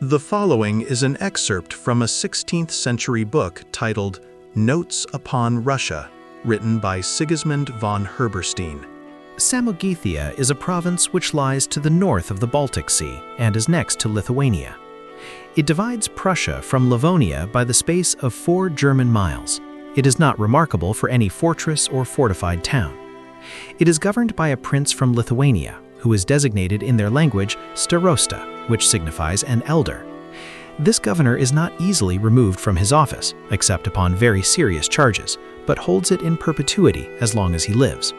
The following is an excerpt from a 16th century book titled Notes upon Russia, written by Sigismund von Herberstein. Samoginthia is a province which lies to the north of the Baltic Sea and is next to Lithuania. It divides Prussia from Livonia by the space of 4 German miles. It is not remarkable for any fortress or fortified town. It is governed by a prince from Lithuania, who is designated in their language starosta, which signifies an elder. This governor is not easily removed from his office, except upon very serious charges, but holds it in perpetuity as long as he lives.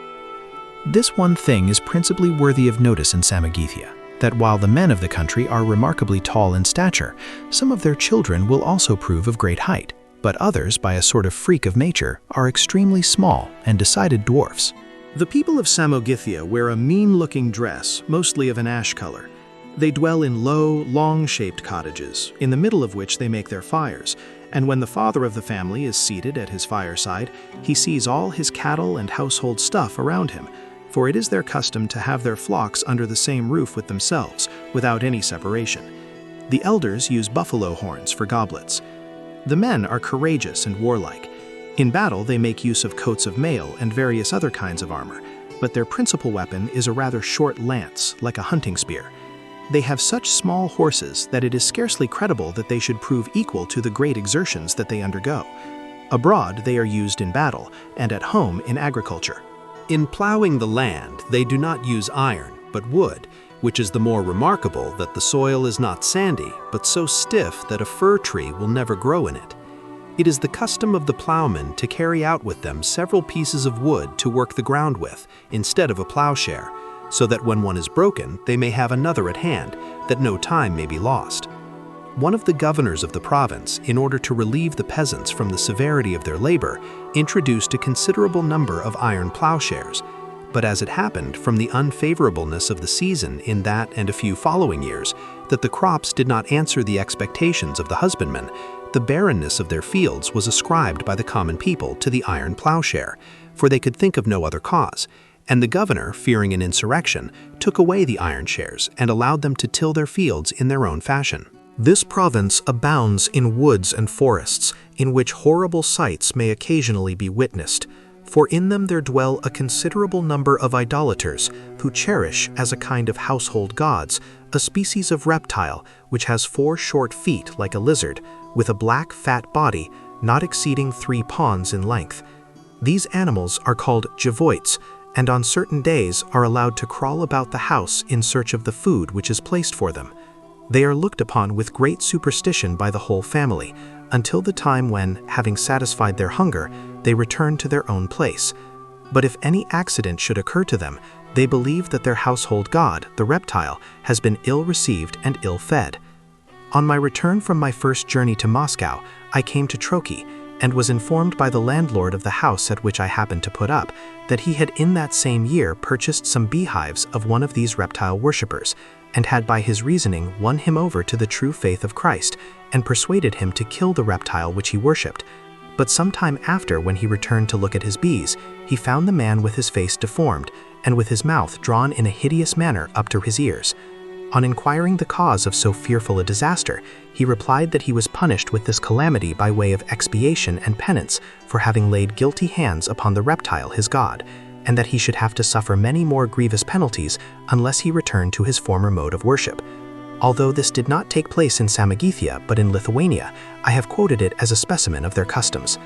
This one thing is principally worthy of notice in Samoginthia, that while the men of the country are remarkably tall in stature, some of their children will also prove of great height, but others, by a sort of freak of nature, are extremely small and decided dwarfs. The people of Samoginthia wear a mean-looking dress, mostly of an ash color. They dwell in low, long-shaped cottages, in the middle of which they make their fires, and when the father of the family is seated at his fireside, he sees all his cattle and household stuff around him, for it is their custom to have their flocks under the same roof with themselves, without any separation. The elders use buffalo horns for goblets. The men are courageous and warlike. In battle, they make use of coats of mail and various other kinds of armor, but their principal weapon is a rather short lance, like a hunting spear. They have such small horses that it is scarcely credible that they should prove equal to the great exertions that they undergo. Abroad, they are used in battle, and at home in agriculture. In plowing the land, they do not use iron, but wood, which is the more remarkable that the soil is not sandy, but so stiff that a fir tree will never grow in it. It is the custom of the plowmen to carry out with them several pieces of wood to work the ground with, instead of a plowshare, so that when one is broken, they may have another at hand, that no time may be lost. One of the governors of the province, in order to relieve the peasants from the severity of their labor, introduced a considerable number of iron plowshares. But as it happened, from the unfavorableness of the season in that and a few following years, that the crops did not answer the expectations of the husbandmen, the barrenness of their fields was ascribed by the common people to the iron plowshare, for they could think of no other cause, and the governor, fearing an insurrection, took away the iron shares and allowed them to till their fields in their own fashion. This province abounds in woods and forests, in which horrible sights may occasionally be witnessed, for in them there dwell a considerable number of idolaters, who cherish, as a kind of household gods, a species of reptile which has 4 short feet like a lizard, with a black fat body, not exceeding 3 pawns in length. These animals are called javoites, and on certain days are allowed to crawl about the house in search of the food which is placed for them. They are looked upon with great superstition by the whole family, until the time when, having satisfied their hunger, they return to their own place. But if any accident should occur to them, they believe that their household god, the reptile, has been ill-received and ill-fed. On my return from my first journey to Moscow, I came to Troki, and was informed by the landlord of the house at which I happened to put up, that he had in that same year purchased some beehives of one of these reptile worshippers, and had by his reasoning won him over to the true faith of Christ, and persuaded him to kill the reptile which he worshipped. But some time after, when he returned to look at his bees, he found the man with his face deformed, and with his mouth drawn in a hideous manner up to his ears. On inquiring the cause of so fearful a disaster, he replied that he was punished with this calamity by way of expiation and penance for having laid guilty hands upon the reptile his god, and that he should have to suffer many more grievous penalties unless he returned to his former mode of worship. Although this did not take place in Samoginthia but in Lithuania, I have quoted it as a specimen of their customs.